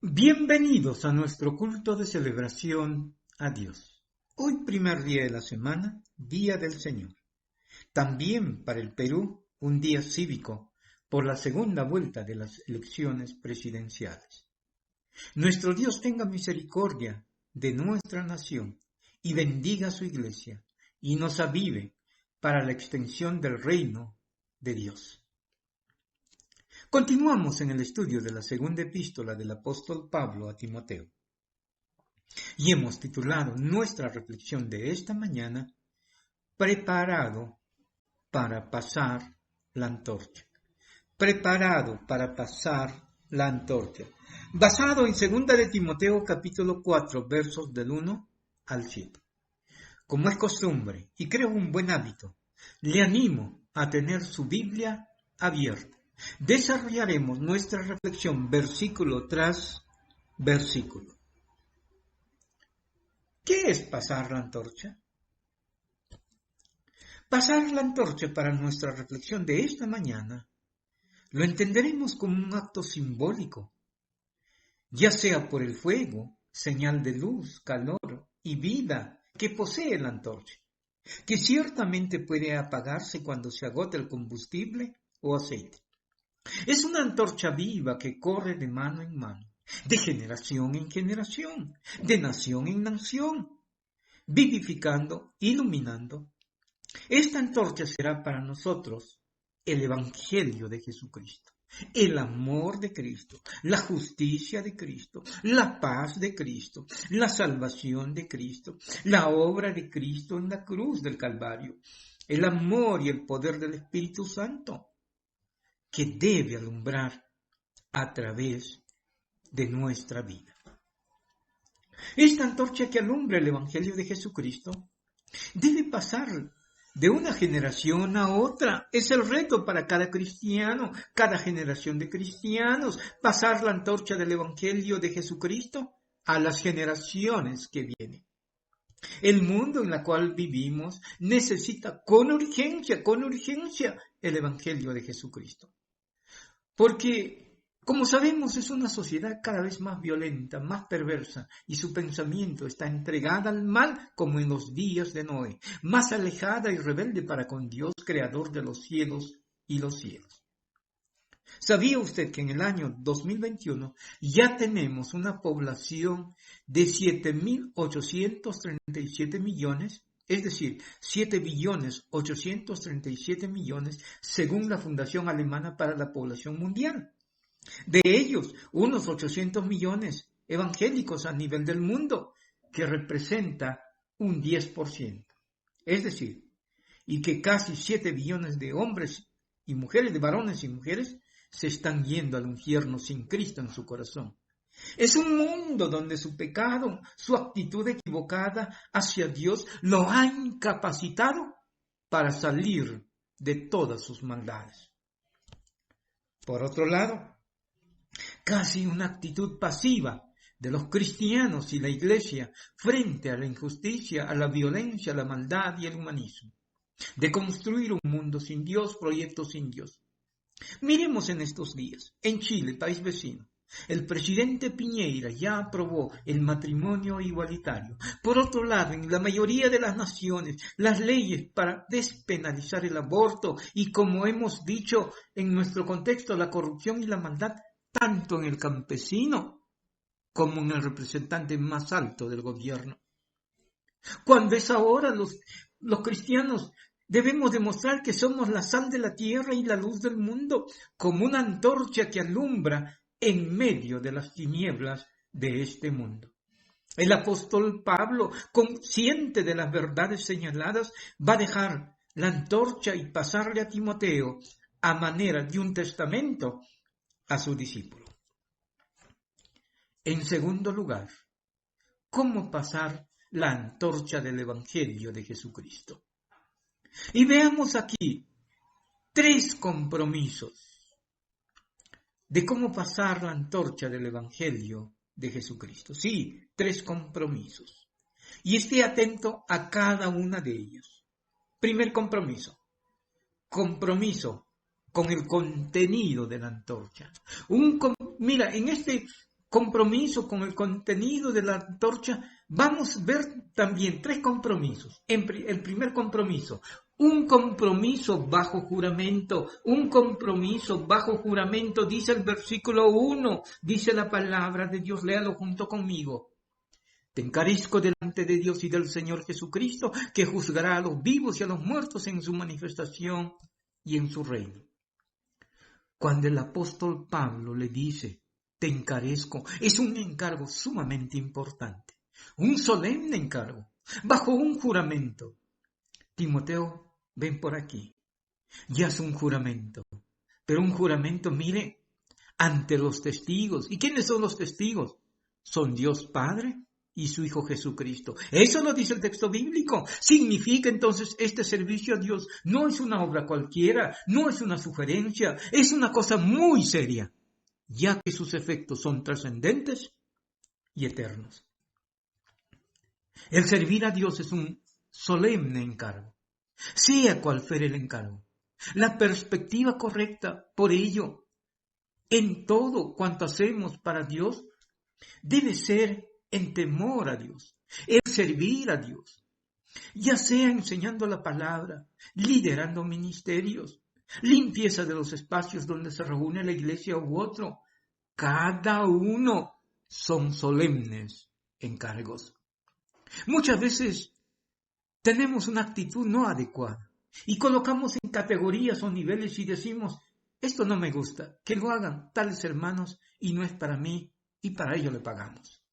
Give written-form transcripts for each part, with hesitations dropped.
Bienvenidos a nuestro culto de celebración a Dios. Hoy, primer día de la semana, Día del Señor. También para el Perú, un día cívico por la segunda vuelta de las elecciones presidenciales. Nuestro Dios tenga misericordia de nuestra nación y bendiga a su iglesia y nos avive para la extensión del reino de Dios. Continuamos en el estudio de la segunda epístola del apóstol Pablo a Timoteo y hemos titulado nuestra reflexión de esta mañana Preparado para pasar la antorcha. Preparado para pasar la antorcha. Basado en 2 de Timoteo capítulo 4 versos del 1 al 7. Como es costumbre y creo un buen hábito, le animo a tener su Biblia abierta. Desarrollaremos nuestra reflexión versículo tras versículo. ¿Qué es pasar la antorcha? Pasar la antorcha para nuestra reflexión de esta mañana lo entenderemos como un acto simbólico, ya sea por el fuego, señal de luz, calor y vida que posee la antorcha, que ciertamente puede apagarse cuando se agota el combustible o aceite. Es una antorcha viva que corre de mano en mano, de generación en generación, de nación en nación, vivificando, iluminando. Esta antorcha será para nosotros el Evangelio de Jesucristo, el amor de Cristo, la justicia de Cristo, la paz de Cristo, la salvación de Cristo, la obra de Cristo en la cruz del Calvario, el amor y el poder del Espíritu Santo, que debe alumbrar a través de nuestra vida. Esta antorcha que alumbra el Evangelio de Jesucristo debe pasar de una generación a otra. Es el reto para cada cristiano, cada generación de cristianos, pasar la antorcha del Evangelio de Jesucristo a las generaciones que vienen. El mundo en el cual vivimos necesita con urgencia el Evangelio de Jesucristo. Porque, como sabemos, es una sociedad cada vez más violenta, más perversa, y su pensamiento está entregada al mal como en los días de Noé, más alejada y rebelde para con Dios, creador de los cielos y los cielos. ¿Sabía usted que en el año 2021 ya tenemos una población de 7.837 millones? Es decir, 7.837 millones según la Fundación Alemana para la Población Mundial. De ellos, unos 800 millones evangélicos a nivel del mundo, que representa un 10%. Es decir, y que casi 7 billones de hombres y mujeres, de varones y mujeres, se están yendo al infierno sin Cristo en su corazón. Es un mundo donde su pecado, su actitud equivocada hacia Dios lo ha incapacitado para salir de todas sus maldades. Por otro lado, casi una actitud pasiva de los cristianos y la iglesia frente a la injusticia, a la violencia, a la maldad y el humanismo, de construir un mundo sin Dios, proyectos sin Dios. Miremos en estos días, en Chile, país vecino, el presidente Piñera ya aprobó el matrimonio igualitario. Por otro lado, en la mayoría de las naciones, las leyes para despenalizar el aborto y, como hemos dicho en nuestro contexto, la corrupción y la maldad, tanto en el campesino como en el representante más alto del gobierno. Cuando es ahora los cristianos debemos demostrar que somos la sal de la tierra y la luz del mundo, como una antorcha que alumbra en medio de las tinieblas de este mundo. El apóstol Pablo, consciente de las verdades señaladas, va a dejar la antorcha y pasarle a Timoteo a manera de un testamento a su discípulo. En segundo lugar, ¿cómo pasar la antorcha del Evangelio de Jesucristo? Y veamos aquí 3 compromisos de cómo pasar la antorcha del Evangelio de Jesucristo. Sí, 3 compromisos. Y esté atento a cada una de ellos. Primer compromiso. Compromiso con el contenido de la antorcha. Mira, en este compromiso con el contenido de la antorcha, vamos a ver también 3 compromisos. El primer compromiso, un compromiso bajo juramento, dice el versículo 1, dice la palabra de Dios, léalo junto conmigo. Te encarezco delante de Dios y del Señor Jesucristo, que juzgará a los vivos y a los muertos en su manifestación y en su reino. Cuando el apóstol Pablo le dice, te encarezco, es un encargo sumamente importante, un solemne encargo, bajo un juramento. Timoteo, ven por aquí, ya es un juramento, pero un juramento, mire, ante los testigos. ¿Y quiénes son los testigos? Son Dios Padre y su Hijo Jesucristo. Eso lo dice el texto bíblico. Significa entonces este servicio a Dios no es una obra cualquiera, no es una sugerencia, es una cosa muy seria, ya que sus efectos son trascendentes y eternos. El servir a Dios es un solemne encargo, sea cual fuere el encargo. La perspectiva correcta, por ello, en todo cuanto hacemos para Dios, debe ser en temor a Dios, el servir a Dios, ya sea enseñando la palabra, liderando ministerios, limpieza de los espacios donde se reúne la iglesia u otro. Cada uno son solemnes encargos. Muchas veces tenemos una actitud no adecuada y colocamos en categorías o niveles y decimos, esto no me gusta, que lo hagan tales hermanos y no es para mí y para ello le pagamos.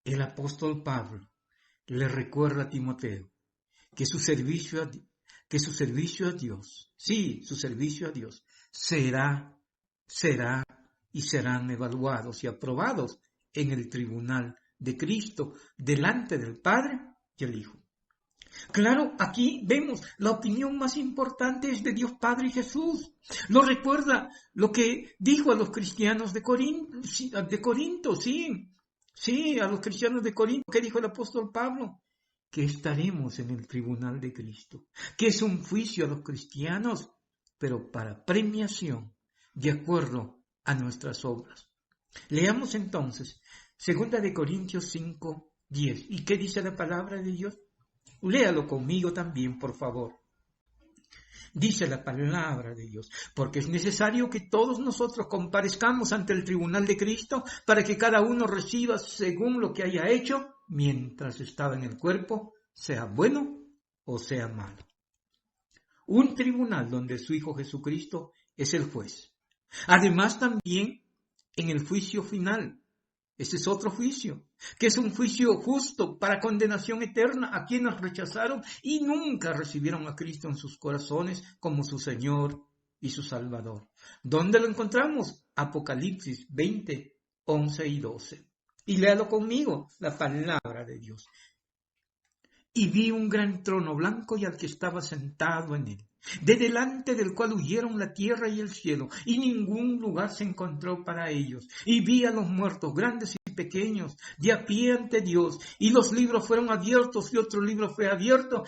El apóstol Pablo le recuerda a Timoteo que su servicio a Dios, serán evaluados y aprobados en el tribunal de Cristo, delante del Padre y el Hijo. Claro, aquí vemos la opinión más importante es de Dios Padre y Jesús. Nos recuerda lo que dijo a los cristianos de Corinto, a los cristianos de Corinto, que dijo el apóstol Pablo, que estaremos en el tribunal de Cristo, que es un juicio a los cristianos, pero para premiación, de acuerdo a nuestras obras. Leamos entonces, 2 de Corintios 5, 10. ¿Y qué dice la palabra de Dios? Léalo conmigo también, por favor. Dice la palabra de Dios, porque es necesario que todos nosotros comparezcamos ante el tribunal de Cristo para que cada uno reciba según lo que haya hecho mientras estaba en el cuerpo, sea bueno o sea malo. Un tribunal donde su Hijo Jesucristo es el juez. Además también en el juicio final. Ese es otro juicio, que es un juicio justo para condenación eterna a quienes rechazaron y nunca recibieron a Cristo en sus corazones como su Señor y su Salvador. ¿Dónde lo encontramos? Apocalipsis 20, 11 y 12. Y léalo conmigo, la palabra de Dios. Y vi un gran trono blanco y al que estaba sentado en él, de delante del cual huyeron la tierra y el cielo, y ningún lugar se encontró para ellos. Y vi a los muertos, grandes y pequeños, de a pie ante Dios, y los libros fueron abiertos, y otro libro fue abierto,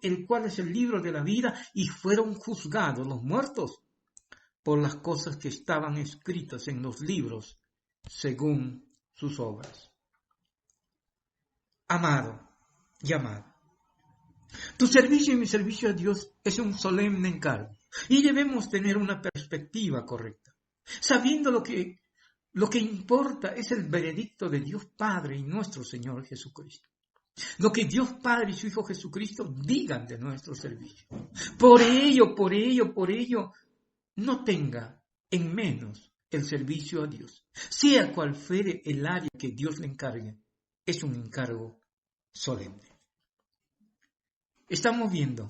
el cual es el libro de la vida, y fueron juzgados los muertos por las cosas que estaban escritas en los libros, según sus obras. Amado y amada, tu servicio y mi servicio a Dios es un solemne encargo y debemos tener una perspectiva correcta, sabiendo lo que importa es el veredicto de Dios Padre y nuestro Señor Jesucristo. Lo que Dios Padre y su Hijo Jesucristo digan de nuestro servicio. Por ello, no tenga en menos el servicio a Dios. Sea cual fuere el área que Dios le encargue, es un encargo solemne. Estamos viendo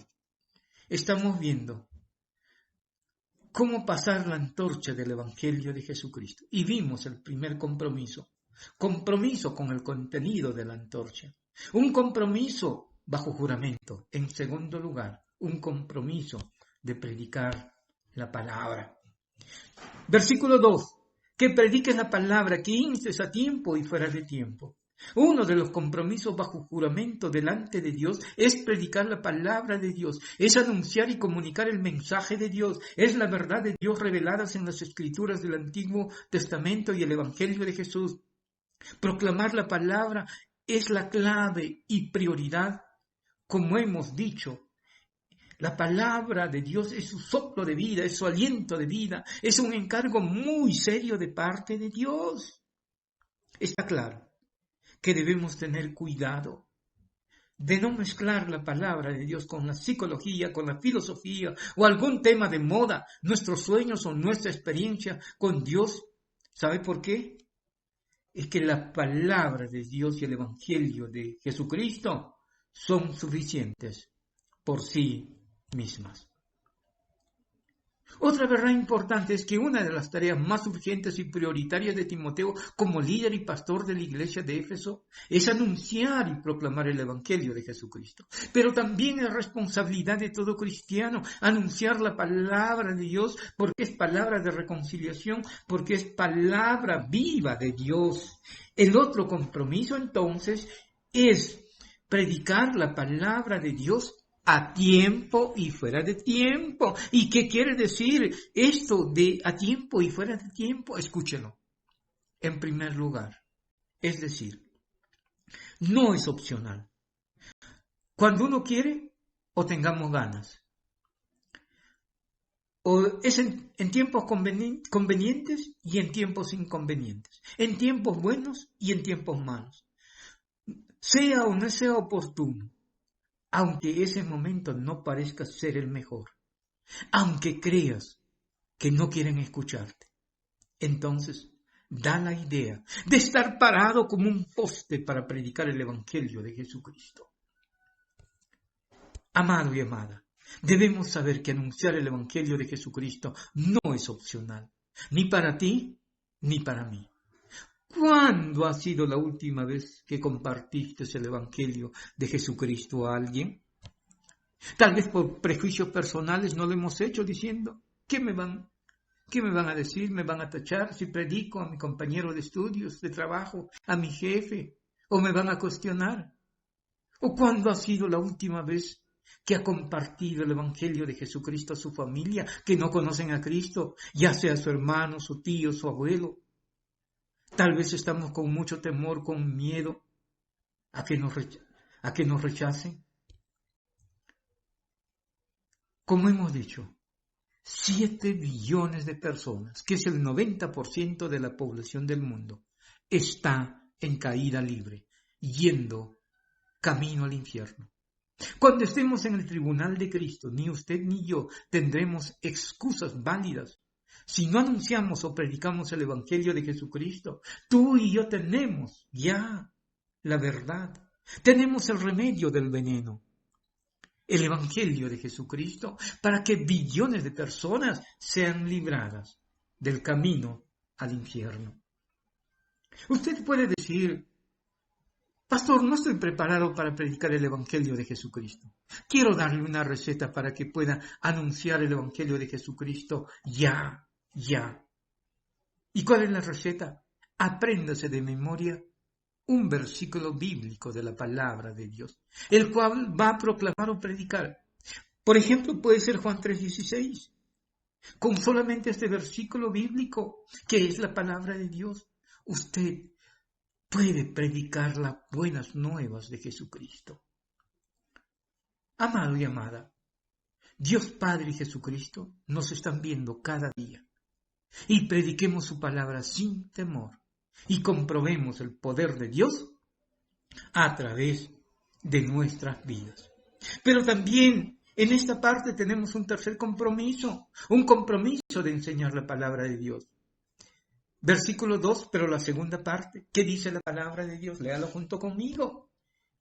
cómo pasar la antorcha del Evangelio de Jesucristo. Y vimos el primer compromiso con el contenido de la antorcha. Un compromiso bajo juramento. En segundo lugar, un compromiso de predicar la palabra. Versículo 2. Que prediques la palabra, que instes a tiempo y fuera de tiempo. Uno de los compromisos bajo juramento delante de Dios es predicar la palabra de Dios, es anunciar y comunicar el mensaje de Dios, es la verdad de Dios reveladas en las Escrituras del Antiguo Testamento y el Evangelio de Jesús. Proclamar la palabra es la clave y prioridad. Como hemos dicho, la palabra de Dios es su soplo de vida, es su aliento de vida, es un encargo muy serio de parte de Dios. Está claro que debemos tener cuidado de no mezclar la palabra de Dios con la psicología, con la filosofía o algún tema de moda, nuestros sueños o nuestra experiencia con Dios. ¿Sabe por qué? Es que la palabra de Dios y el Evangelio de Jesucristo son suficientes por sí mismas. Otra verdad importante es que una de las tareas más urgentes y prioritarias de Timoteo como líder y pastor de la iglesia de Éfeso es anunciar y proclamar el Evangelio de Jesucristo. Pero también es responsabilidad de todo cristiano anunciar la palabra de Dios, porque es palabra de reconciliación, porque es palabra viva de Dios. El otro compromiso entonces es predicar la palabra de Dios a tiempo y fuera de tiempo. ¿Y qué quiere decir esto de a tiempo y fuera de tiempo? Escúchelo. En primer lugar, es decir, no es opcional. Cuando uno quiere o tengamos ganas. O es en tiempos convenientes y en tiempos inconvenientes. En tiempos buenos y en tiempos malos. Sea o no sea oportuno. Aunque ese momento no parezca ser el mejor, aunque creas que no quieren escucharte, entonces da la idea de estar parado como un poste para predicar el Evangelio de Jesucristo. Amado y amada, debemos saber que anunciar el Evangelio de Jesucristo no es opcional, ni para ti ni para mí. ¿Cuándo ha sido la última vez que compartiste el Evangelio de Jesucristo a alguien? Tal vez por prejuicios personales no lo hemos hecho diciendo, ¿qué me van a decir? ¿Me van a tachar si predico a mi compañero de estudios, de trabajo, a mi jefe? ¿O me van a cuestionar? ¿O cuándo ha sido la última vez que ha compartido el Evangelio de Jesucristo a su familia, que no conocen a Cristo, ya sea su hermano, su tío, su abuelo? Tal vez estamos con mucho temor, con miedo a que nos rechacen. Como hemos dicho, 7 billones de personas, que es el 90% de la población del mundo, está en caída libre, yendo camino al infierno. Cuando estemos en el tribunal de Cristo, ni usted ni yo tendremos excusas válidas. Si no anunciamos o predicamos el Evangelio de Jesucristo, tú y yo tenemos ya la verdad. Tenemos el remedio del veneno, el Evangelio de Jesucristo, para que billones de personas sean libradas del camino al infierno. Usted puede decir, pastor, no estoy preparado para predicar el Evangelio de Jesucristo. Quiero darle una receta para que pueda anunciar el Evangelio de Jesucristo ya. ¿Y cuál es la receta? Apréndase de memoria un versículo bíblico de la palabra de Dios, el cual va a proclamar o predicar. Por ejemplo, puede ser Juan 3:16. Con solamente este versículo bíblico, que es la palabra de Dios, usted puede predicar las buenas nuevas de Jesucristo. Amado y amada, Dios Padre y Jesucristo nos están viendo cada día. Y prediquemos su palabra sin temor y comprobemos el poder de Dios a través de nuestras vidas. Pero también en esta parte tenemos un tercer compromiso, un compromiso de enseñar la palabra de Dios. Versículo 2, pero la segunda parte, ¿qué dice la palabra de Dios? Léalo junto conmigo.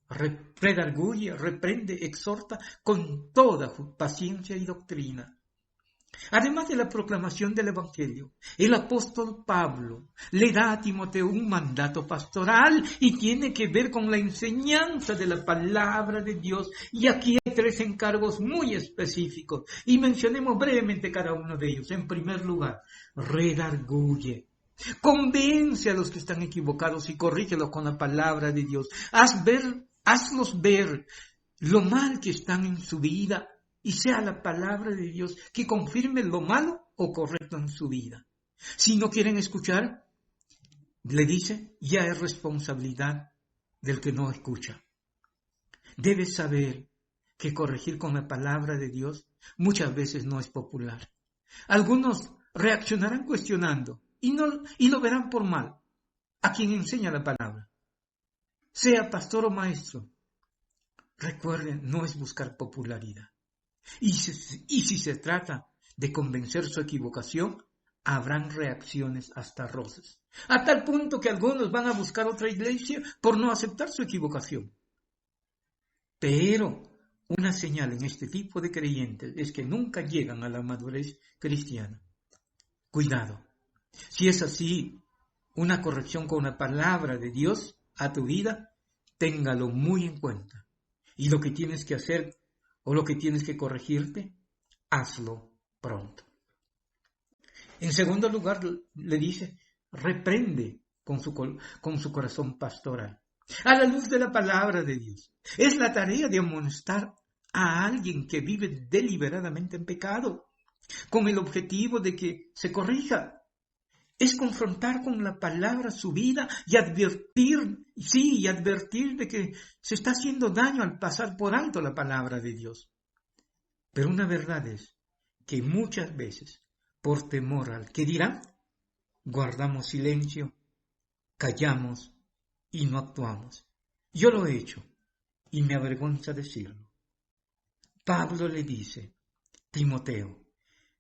Redarguye, reprende, exhorta con toda paciencia y doctrina. Además de la proclamación del Evangelio, el apóstol Pablo le da a Timoteo un mandato pastoral y tiene que ver con la enseñanza de la palabra de Dios. Y aquí hay 3 encargos muy específicos y mencionemos brevemente cada uno de ellos. En primer lugar, redarguye. Convence a los que están equivocados y corrígelos con la palabra de Dios. Hazlos ver lo mal que están en su vida y sea la palabra de Dios que confirme lo malo o correcto en su vida. Si no quieren escuchar, le dice, ya es responsabilidad del que no escucha. Debes saber que corregir con la palabra de Dios muchas veces no es popular. Algunos reaccionarán cuestionando y lo verán por mal a quien enseña la palabra. Sea pastor o maestro, recuerden, no es buscar popularidad. Y si se trata de convencer su equivocación, habrán reacciones hasta roces. A tal punto que algunos van a buscar otra iglesia por no aceptar su equivocación. Pero una señal en este tipo de creyentes es que nunca llegan a la madurez cristiana. Cuidado. Si es así, una corrección con la palabra de Dios a tu vida, téngalo muy en cuenta. Y lo que tienes que hacer o lo que tienes que corregirte, hazlo pronto. En segundo lugar, le dice, reprende con su corazón pastoral. A la luz de la palabra de Dios. Es la tarea de amonestar a alguien que vive deliberadamente en pecado, con el objetivo de que se corrija. Es confrontar con la palabra su vida y advertir de que se está haciendo daño al pasar por alto la palabra de Dios. Pero una verdad es que muchas veces, por temor al que dirán, guardamos silencio, callamos y no actuamos. Yo lo he hecho y me avergüenza decirlo. Pablo le dice, Timoteo,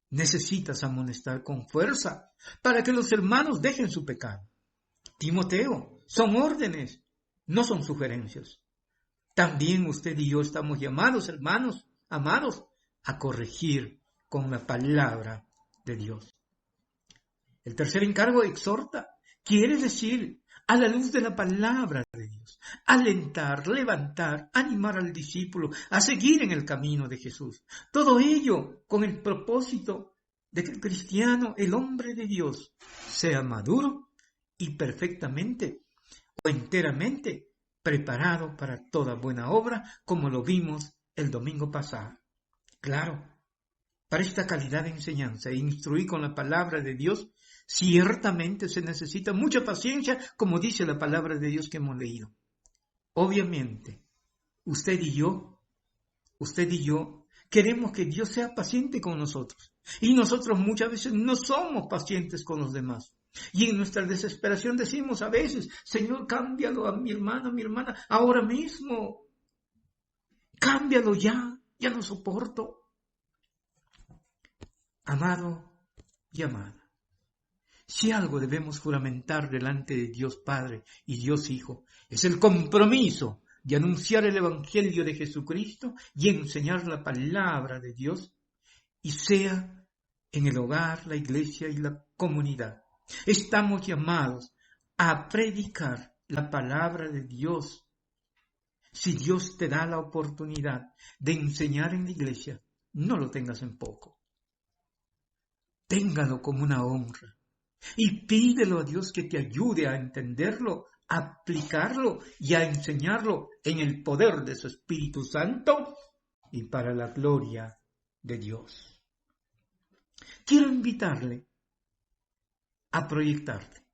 necesitas amonestar con fuerza para que los hermanos dejen su pecado. Timoteo, son órdenes, no son sugerencias. También usted y yo estamos llamados, hermanos, amados, a corregir con la palabra de Dios. El tercer encargo exhorta, quiere decir, a la luz de la palabra de Dios, alentar, levantar, animar al discípulo a seguir en el camino de Jesús. Todo ello con el propósito de que el cristiano, el hombre de Dios, sea maduro y perfectamente o enteramente preparado para toda buena obra, como lo vimos el domingo pasado. Claro, para esta calidad de enseñanza e instruir con la palabra de Dios, ciertamente se necesita mucha paciencia, como dice la palabra de Dios que hemos leído. Obviamente, usted y yo queremos que Dios sea paciente con nosotros. Y nosotros muchas veces no somos pacientes con los demás. Y en nuestra desesperación decimos a veces, Señor, cámbialo a mi hermana, ahora mismo. Cámbialo ya no soporto. Amado y amada, si algo debemos juramentar delante de Dios Padre y Dios Hijo, es el compromiso de anunciar el Evangelio de Jesucristo y enseñar la palabra de Dios, y sea en el hogar, la iglesia y la comunidad. Estamos llamados a predicar la palabra de Dios. Si Dios te da la oportunidad de enseñar en la iglesia, no lo tengas en poco. Téngalo como una honra y pídelo a Dios que te ayude a entenderlo, a aplicarlo y a enseñarlo en el poder de su Espíritu Santo y para la gloria de Dios. Quiero invitarle a proyectarte.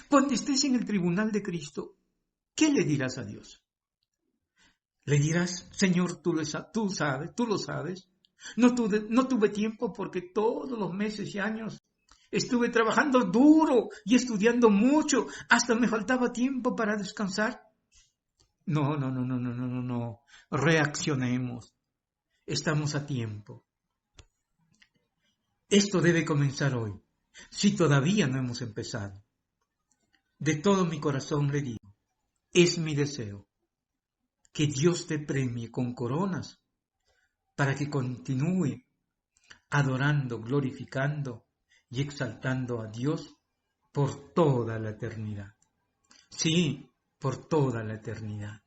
Cuando estés en el tribunal de Cristo, ¿qué le dirás a Dios? Le dirás, Señor, tú lo sabes. No tuve tiempo porque todos los meses y años estuve trabajando duro y estudiando mucho. Hasta me faltaba tiempo para descansar. No. Reaccionemos. Estamos a tiempo. Esto debe comenzar hoy, si todavía no hemos empezado. De todo mi corazón le digo, es mi deseo que Dios te premie con coronas para que continúe adorando, glorificando y exaltando a Dios por toda la eternidad. Sí, por toda la eternidad.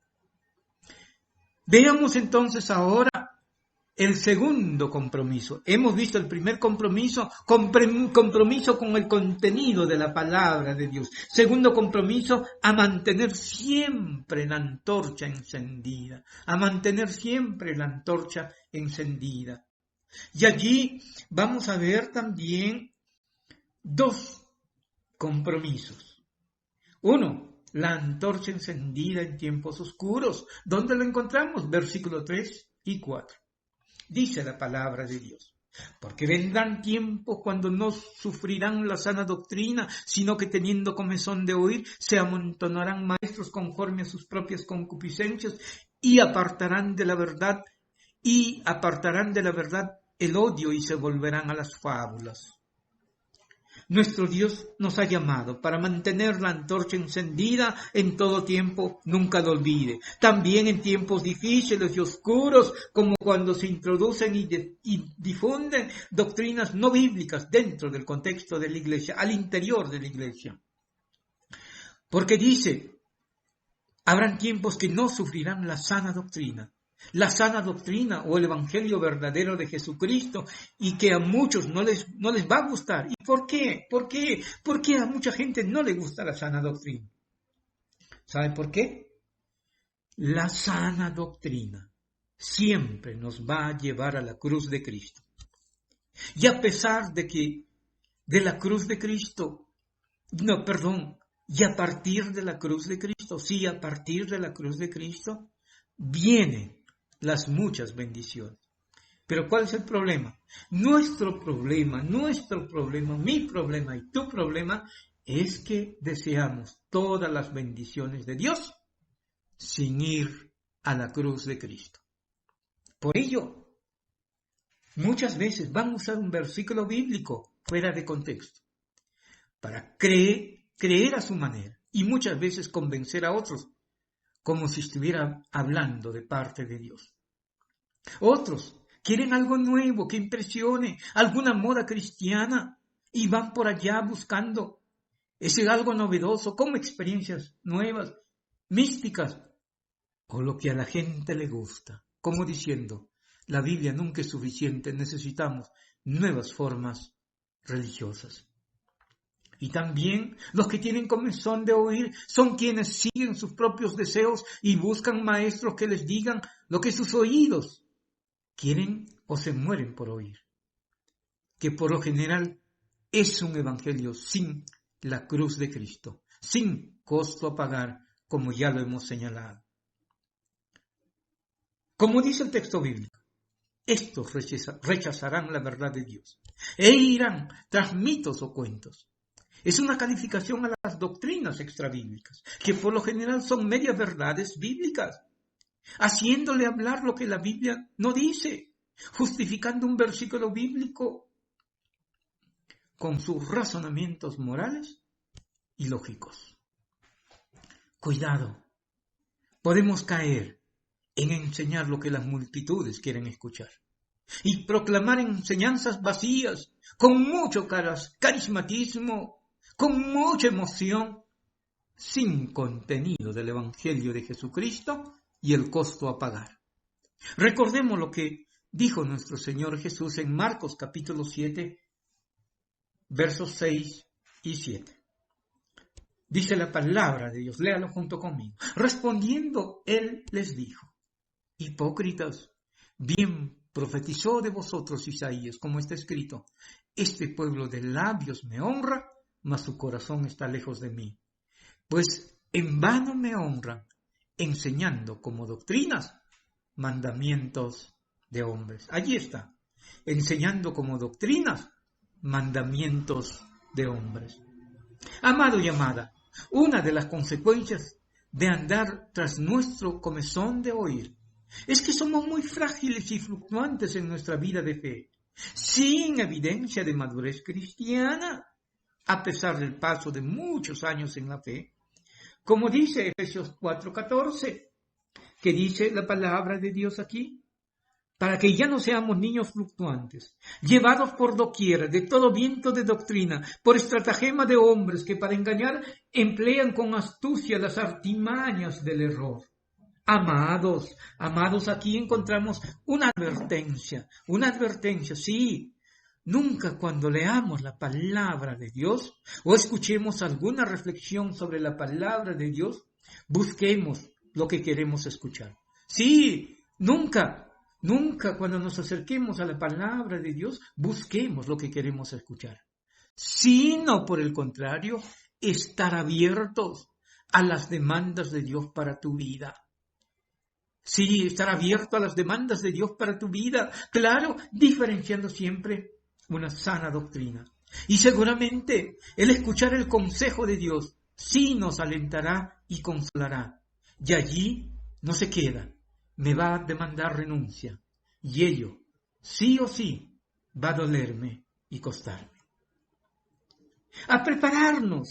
Veamos entonces ahora el segundo compromiso. Hemos visto el primer compromiso, compromiso con el contenido de la palabra de Dios. Segundo compromiso, a mantener siempre la antorcha encendida. A mantener siempre la antorcha encendida. Y allí vamos a ver también dos compromisos. Uno, la antorcha encendida en tiempos oscuros. ¿Dónde lo encontramos? Versículo 3 y 4. Dice la palabra de Dios: porque vendrán tiempos cuando no sufrirán la sana doctrina, sino que teniendo comezón de oír, se amontonarán maestros conforme a sus propias concupiscencias y apartarán de la verdad el odio y se volverán a las fábulas. Nuestro Dios nos ha llamado para mantener la antorcha encendida en todo tiempo, nunca lo olvide. También en tiempos difíciles y oscuros, como cuando se introducen y difunden doctrinas no bíblicas dentro del contexto de la iglesia, al interior de la iglesia. Porque dice, habrán tiempos que no sufrirán la sana doctrina. La sana doctrina o el evangelio verdadero de Jesucristo, y que a muchos no les va a gustar. ¿Y por qué? ¿Por qué a mucha gente no le gusta la sana doctrina? ¿Sabe por qué? La sana doctrina siempre nos va a llevar a la cruz de Cristo. Y a pesar de que de la cruz de Cristo, y a partir de la cruz de Cristo, a partir de la cruz de Cristo, vienen las muchas bendiciones. Pero ¿cuál es el problema? Nuestro problema, mi problema y tu problema es que deseamos todas las bendiciones de Dios sin ir a la cruz de Cristo. Por ello, muchas veces van a usar un versículo bíblico fuera de contexto para creer a su manera y muchas veces convencer a otros como si estuviera hablando de parte de Dios. Otros quieren algo nuevo que impresione, alguna moda cristiana, y van por allá buscando ese algo novedoso, como experiencias nuevas, místicas, o lo que a la gente le gusta, como diciendo, la Biblia nunca es suficiente, necesitamos nuevas formas religiosas. Y también los que tienen comezón de oír son quienes siguen sus propios deseos y buscan maestros que les digan lo que sus oídos quieren o se mueren por oír. Que por lo general es un evangelio sin la cruz de Cristo, sin costo a pagar, como ya lo hemos señalado. Como dice el texto bíblico, estos rechazarán la verdad de Dios e irán tras mitos o cuentos. Es una calificación a las doctrinas extrabíblicas, que por lo general son medias verdades bíblicas, haciéndole hablar lo que la Biblia no dice, justificando un versículo bíblico con sus razonamientos morales y lógicos. Cuidado, podemos caer en enseñar lo que las multitudes quieren escuchar y proclamar enseñanzas vacías, con mucho carismatismo, con mucha emoción, sin contenido del Evangelio de Jesucristo y el costo a pagar. Recordemos lo que dijo nuestro Señor Jesús en Marcos capítulo 7, versos 6 y 7. Dice la palabra de Dios, léalo junto conmigo. Respondiendo, Él les dijo, hipócritas, bien profetizó de vosotros Isaías, como está escrito, este pueblo de labios me honra, mas su corazón está lejos de mí. Pues en vano me honran, enseñando como doctrinas mandamientos de hombres. Allí está, enseñando como doctrinas mandamientos de hombres. Amado y amada, una de las consecuencias de andar tras nuestro comezón de oír es que somos muy frágiles y fluctuantes en nuestra vida de fe, sin evidencia de madurez cristiana, a pesar del paso de muchos años en la fe. Como dice Efesios 4:14, que dice la palabra de Dios aquí, para que ya no seamos niños fluctuantes, llevados por doquier de todo viento de doctrina, por estratagema de hombres que para engañar emplean con astucia las artimañas del error. Amados, aquí encontramos una advertencia, sí. Nunca cuando leamos la palabra de Dios o escuchemos alguna reflexión sobre la palabra de Dios, busquemos lo que queremos escuchar. Sí, nunca cuando nos acerquemos a la palabra de Dios, busquemos lo que queremos escuchar. Sino, por el contrario, estar abiertos a las demandas de Dios para tu vida. Sí, estar abierto a las demandas de Dios para tu vida. Claro, diferenciando siempre una sana doctrina. Y seguramente el escuchar el consejo de Dios sí nos alentará y consolará. Y allí no se queda, me va a demandar renuncia. Y ello, sí o sí, va a dolerme y costarme. A prepararnos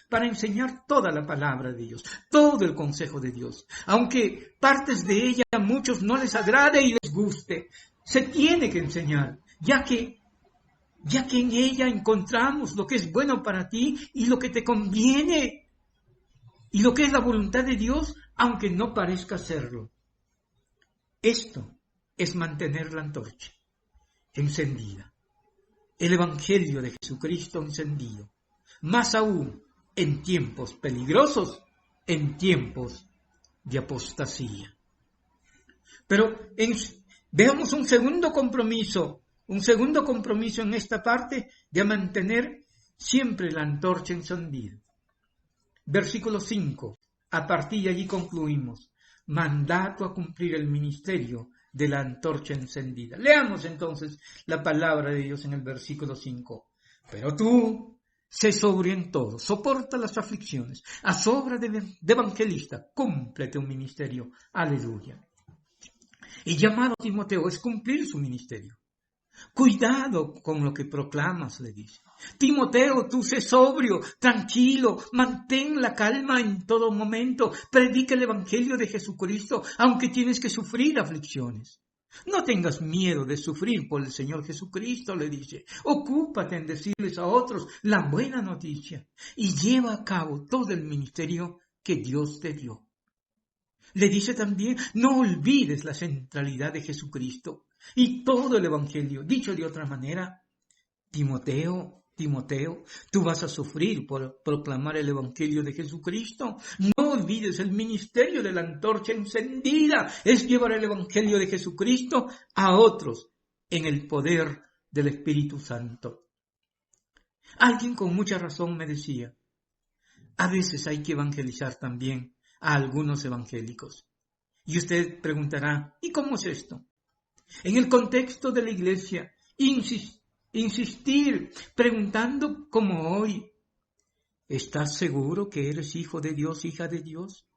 para enseñar toda la palabra de Dios, todo el consejo de Dios. Aunque partes de ella a muchos no les agrade y les guste, se tiene que enseñar, ya que en ella encontramos lo que es bueno para ti y lo que te conviene, y lo que es la voluntad de Dios, aunque no parezca serlo. Esto es mantener la antorcha encendida, el Evangelio de Jesucristo encendido, más aún en tiempos peligrosos, en tiempos de apostasía. Pero veamos un segundo compromiso en esta parte de mantener siempre la antorcha encendida. Versículo 5, a partir de allí concluimos, mandato a cumplir el ministerio de la antorcha encendida. Leamos entonces la palabra de Dios en el versículo 5. Pero tú, sé sobrio en todo, soporta las aflicciones, haz obra de evangelista, cúmplete un ministerio. Aleluya. El llamado a Timoteo es cumplir su ministerio. Cuidado con lo que proclamas, le dice. Timoteo, tú sé sobrio, tranquilo, mantén la calma en todo momento, predica el Evangelio de Jesucristo, aunque tienes que sufrir aflicciones. No tengas miedo de sufrir por el Señor Jesucristo, le dice. Ocúpate en decirles a otros la buena noticia y lleva a cabo todo el ministerio que Dios te dio. Le dice también, no olvides la centralidad de Jesucristo y todo el Evangelio. Dicho de otra manera, Timoteo, tú vas a sufrir por proclamar el Evangelio de Jesucristo. No olvides el ministerio de la antorcha encendida. Es llevar el Evangelio de Jesucristo a otros en el poder del Espíritu Santo. Alguien con mucha razón me decía, a veces hay que evangelizar también a algunos evangélicos. Y usted preguntará, ¿y cómo es esto? En el contexto de la iglesia, insistir preguntando como hoy, ¿estás seguro que eres hijo de Dios, hija de Dios?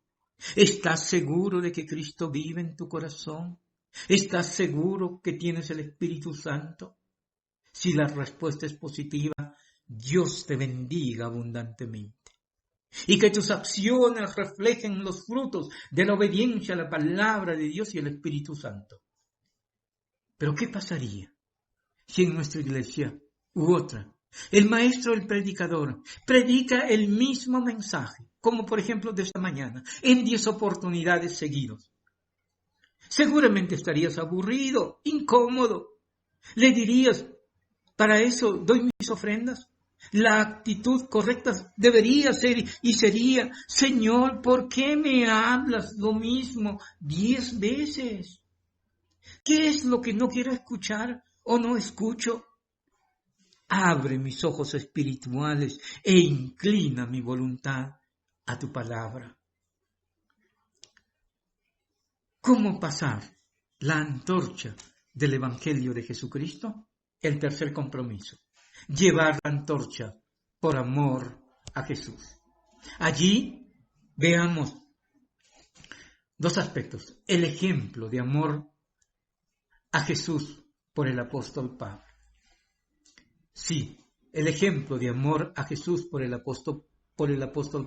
¿Estás seguro de que Cristo vive en tu corazón? ¿Estás seguro que tienes el Espíritu Santo? Si la respuesta es positiva, Dios te bendiga abundantemente. Y que tus acciones reflejen los frutos de la obediencia a la palabra de Dios y el Espíritu Santo. Pero ¿qué pasaría si en nuestra iglesia u otra, el maestro, el predicador, predica el mismo mensaje, como por ejemplo de esta mañana, en 10 oportunidades seguidas? Seguramente estarías aburrido, incómodo. Le dirías, ¿para eso doy mis ofrendas? La actitud correcta debería ser y sería, Señor, ¿por qué me hablas lo mismo 10 veces? ¿Qué es lo que no quiero escuchar o no escucho? Abre mis ojos espirituales e inclina mi voluntad a tu palabra. ¿Cómo pasar la antorcha del Evangelio de Jesucristo? El tercer compromiso. Llevar la antorcha por amor a Jesús. Allí veamos 2 aspectos. El ejemplo de amor a Jesús por el apóstol Pablo. Sí, el ejemplo de amor a Jesús por el apóstol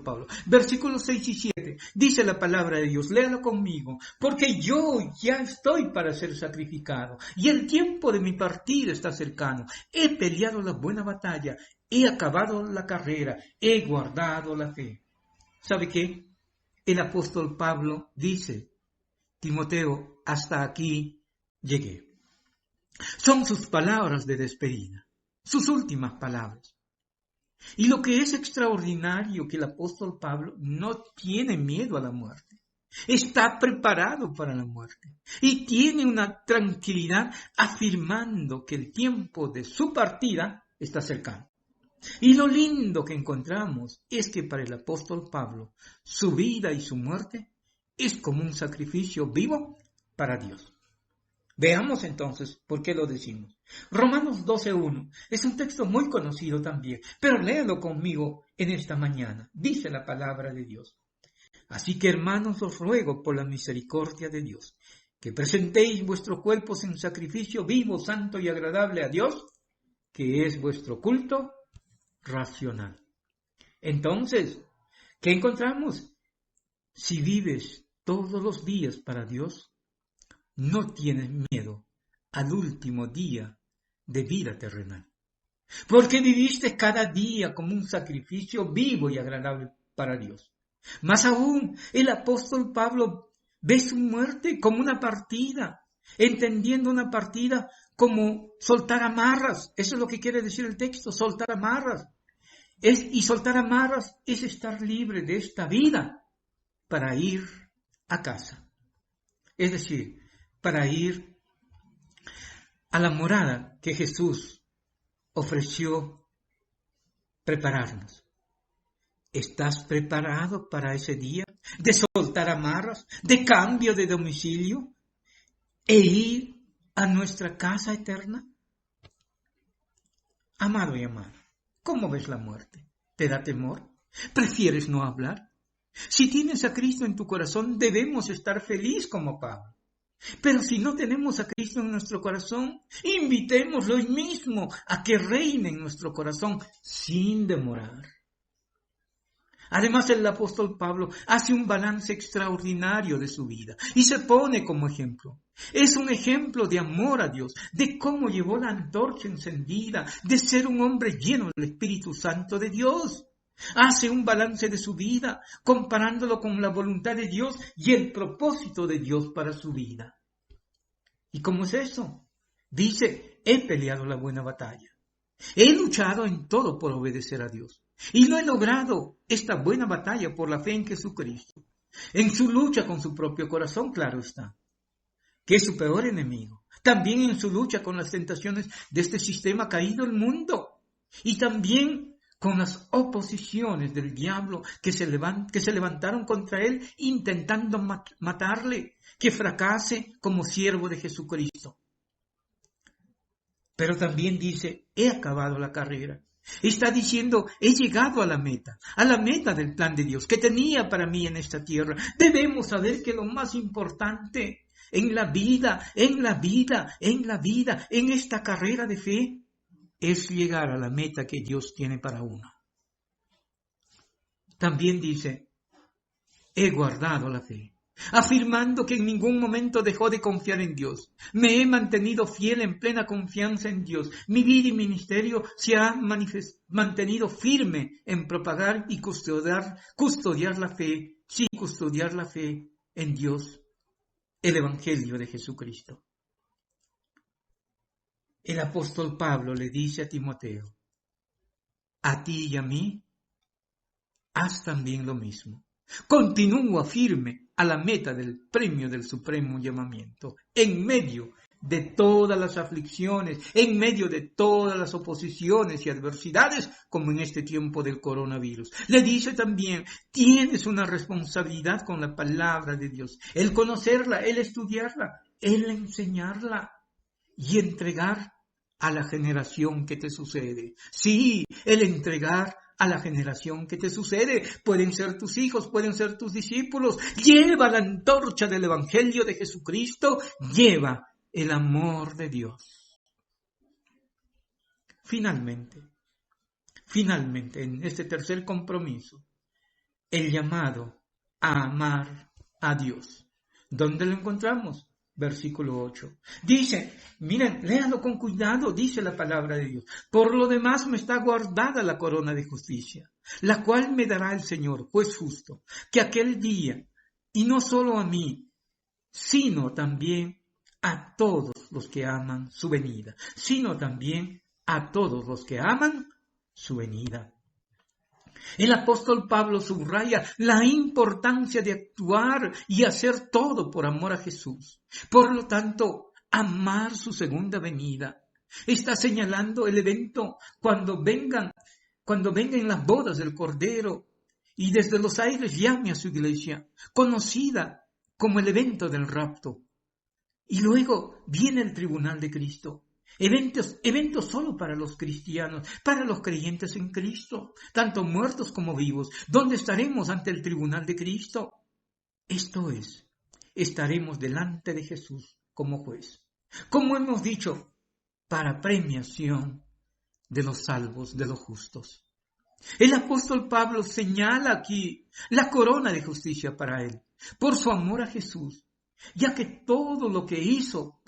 Pablo. Versículos 6 y 7. Dice la palabra de Dios, léalo conmigo. Porque yo ya estoy para ser sacrificado y el tiempo de mi partida está cercano. He peleado la buena batalla, he acabado la carrera, he guardado la fe. ¿Sabe qué? el apóstol Pablo dice: Timoteo, hasta aquí llegué. Son sus palabras de despedida, sus últimas palabras. Y lo que es extraordinario, que el apóstol Pablo no tiene miedo a la muerte. Está preparado para la muerte y tiene una tranquilidad afirmando que el tiempo de su partida está cercano. Y lo lindo que encontramos es que para el apóstol Pablo, su vida y su muerte es como un sacrificio vivo para Dios. Veamos entonces por qué lo decimos. Romanos 12:1 es un texto muy conocido también, pero léalo conmigo en esta mañana. Dice la palabra de Dios: Así que, hermanos, os ruego por la misericordia de Dios, que presentéis vuestros cuerpos en sacrificio vivo, santo y agradable a Dios, que es vuestro culto racional. Entonces, ¿qué encontramos? Si vives todos los días para Dios, no tienes miedo al último día de vida terrenal, porque viviste cada día como un sacrificio vivo y agradable para Dios. Más aún, el apóstol Pablo ve su muerte como una partida, entendiendo una partida como soltar amarras. Eso es lo que quiere decir el texto, soltar amarras. Y soltar amarras es estar libre de esta vida para ir a casa. Es decir, para ir a la morada que Jesús ofreció prepararnos. ¿Estás preparado para ese día de soltar amarras, de cambio de domicilio e ir a nuestra casa eterna? Amado y amada, ¿cómo ves la muerte? ¿Te da temor? ¿Prefieres no hablar? Si tienes a Cristo en tu corazón, debemos estar felices como Pablo. Pero si no tenemos a Cristo en nuestro corazón, invitémoslo hoy mismo a que reine en nuestro corazón sin demorar. Además, el apóstol Pablo hace un balance extraordinario de su vida y se pone como ejemplo. Es un ejemplo de amor a Dios, de cómo llevó la antorcha encendida, de ser un hombre lleno del Espíritu Santo de Dios. Hace un balance de su vida, comparándolo con la voluntad de Dios y el propósito de Dios para su vida. ¿Y cómo es eso? Dice: he peleado la buena batalla. He luchado en todo por obedecer a Dios. Y lo he logrado, esta buena batalla, por la fe en Jesucristo. En su lucha con su propio corazón, claro está, que es su peor enemigo. También en su lucha con las tentaciones de este sistema caído, el mundo. Y también con las oposiciones del diablo que se levantaron contra él, intentando matarle, que fracase como siervo de Jesucristo. Pero también dice: he acabado la carrera. Está diciendo: he llegado a la meta del plan de Dios que tenía para mí en esta tierra. Debemos saber que lo más importante en la vida, en esta carrera de fe, es llegar a la meta que Dios tiene para uno. También dice: he guardado la fe, afirmando que en ningún momento dejó de confiar en Dios. Me he mantenido fiel en plena confianza en Dios. Mi vida y ministerio se han mantenido firme en propagar y custodiar la fe, sí, custodiar la fe en Dios, el Evangelio de Jesucristo. El apóstol Pablo le dice a Timoteo: a ti y a mí, haz también lo mismo. Continúa firme a la meta del premio del supremo llamamiento, en medio de todas las aflicciones, en medio de todas las oposiciones y adversidades, como en este tiempo del coronavirus. Le dice también: tienes una responsabilidad con la palabra de Dios, el conocerla, el estudiarla, el enseñarla y entregar a la generación que te sucede. Sí, el entregar a la generación que te sucede. Pueden ser tus hijos, pueden ser tus discípulos. Lleva la antorcha del Evangelio de Jesucristo, lleva el amor de Dios. Finalmente, en este tercer compromiso, el llamado a amar a Dios. ¿Dónde lo encontramos? versículo 8. Dice, miren, léalo con cuidado, dice la palabra de Dios. Por lo demás me está guardada la corona de justicia, la cual me dará el Señor, juez justo, que aquel día, y no solo a mí, sino también a todos los que aman su venida, sino también a todos los que aman su venida. El apóstol Pablo subraya la importancia de actuar y hacer todo por amor a Jesús. Por lo tanto, amar su segunda venida. Está señalando el evento cuando vengan las bodas del Cordero y desde los aires llame a su iglesia, conocida como el evento del rapto. Y luego viene el tribunal de Cristo. Eventos solo para los cristianos, para los creyentes en Cristo, tanto muertos como vivos, donde estaremos ante el tribunal de Cristo. Esto es, estaremos delante de Jesús como juez. Como hemos dicho, para premiación de los salvos, de los justos. El apóstol Pablo señala aquí la corona de justicia para él, por su amor a Jesús, ya que todo lo que hizo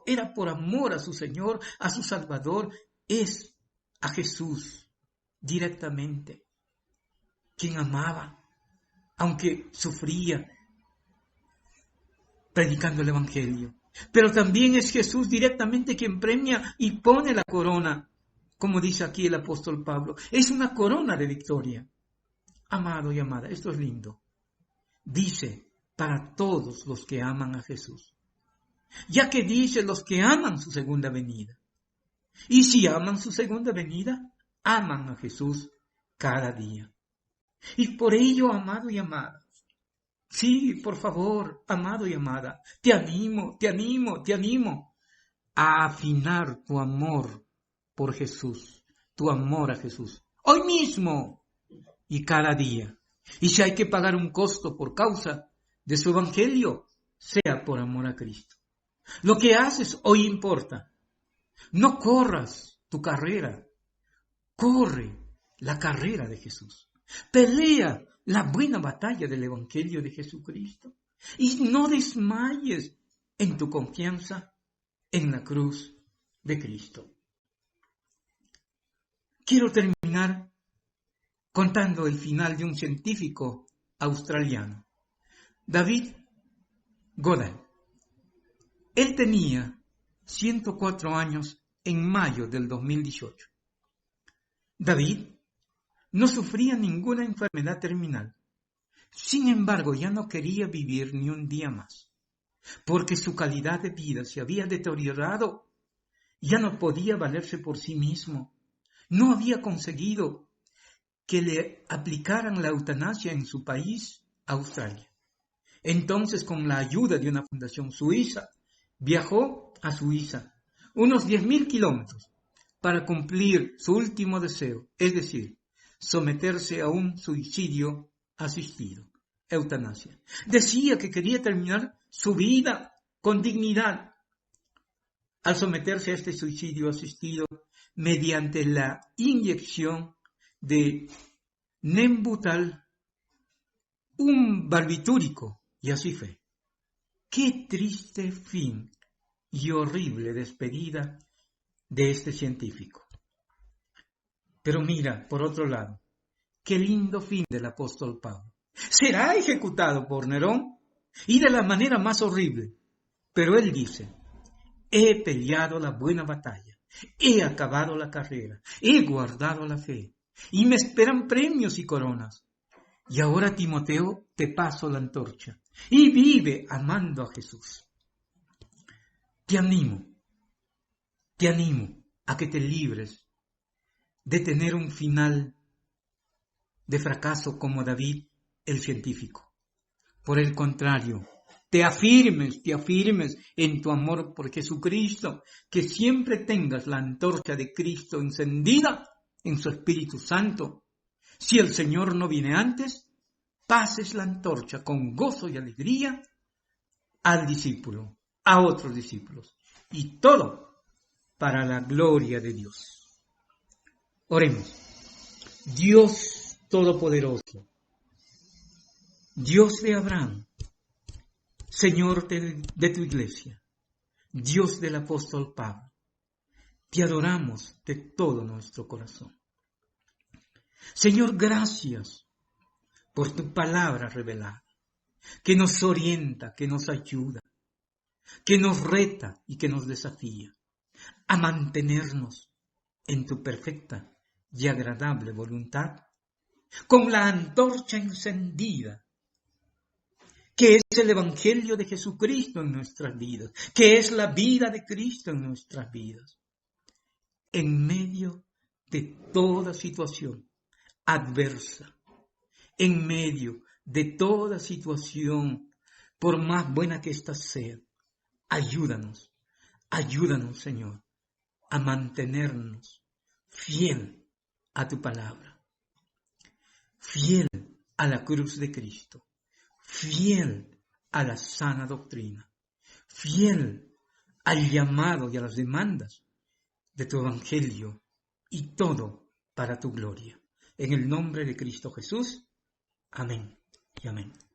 era por amor a su Señor, a su Salvador, es a Jesús directamente, quien amaba, aunque sufría predicando el Evangelio. Pero también es Jesús directamente quien premia y pone la corona, como dice aquí el apóstol Pablo. Es una corona de victoria. Amado y amada, esto es lindo. Dice, para todos los que aman a Jesús. Ya que dice los que aman su segunda venida. Y si aman su segunda venida, aman a Jesús cada día. Y por ello, amado y amada, sí, por favor, amado y amada, te animo a afinar tu amor por Jesús, tu amor a Jesús, hoy mismo y cada día. Y si hay que pagar un costo por causa de su evangelio, sea por amor a Cristo. Lo que haces hoy importa. No corras tu carrera, corre la carrera de Jesús. Pelea la buena batalla del Evangelio de Jesucristo. Y no desmayes en tu confianza en la cruz de Cristo. Quiero terminar contando el final de un científico australiano, David Goddard. Él tenía 104 años en mayo del 2018. David no sufría ninguna enfermedad terminal. Sin embargo, ya no quería vivir ni un día más, porque su calidad de vida se había deteriorado. Ya no podía valerse por sí mismo. No había conseguido que le aplicaran la eutanasia en su país, Australia. Entonces, con la ayuda de una fundación suiza, viajó a Suiza, unos 10.000 kilómetros, para cumplir su último deseo, es decir, someterse a un suicidio asistido, eutanasia. Decía que quería terminar su vida con dignidad al someterse a este suicidio asistido mediante la inyección de Nembutal, un barbitúrico, y así fue. Qué triste fin y horrible despedida de este científico. Pero mira, por otro lado, qué lindo fin del apóstol Pablo. Será ejecutado por Nerón y de la manera más horrible. Pero él dice, he peleado la buena batalla, he acabado la carrera, he guardado la fe y me esperan premios y coronas. Y ahora, Timoteo, te paso la antorcha y vive amando a Jesús. Te animo a que te libres de tener un final de fracaso como David, el científico. Por el contrario, te afirmes en tu amor por Jesucristo, que siempre tengas la antorcha de Cristo encendida en su Espíritu Santo. Si el Señor no viene antes, pases la antorcha con gozo y alegría al discípulo, a otros discípulos, y todo para la gloria de Dios. Oremos. Dios Todopoderoso, Dios de Abraham, Señor de tu iglesia, Dios del apóstol Pablo, te adoramos de todo nuestro corazón. Señor, gracias por tu palabra revelada, que nos orienta, que nos ayuda, que nos reta y que nos desafía a mantenernos en tu perfecta y agradable voluntad, con la antorcha encendida, que es el Evangelio de Jesucristo en nuestras vidas, que es la vida de Cristo en nuestras vidas, en medio de toda situación adversa, en medio de toda situación, por más buena que ésta sea. Ayúdanos, Señor, a mantenernos fiel a tu palabra, fiel a la cruz de Cristo, fiel a la sana doctrina, fiel al llamado y a las demandas de tu evangelio, y todo para tu gloria. En el nombre de Cristo Jesús. Amén y amén.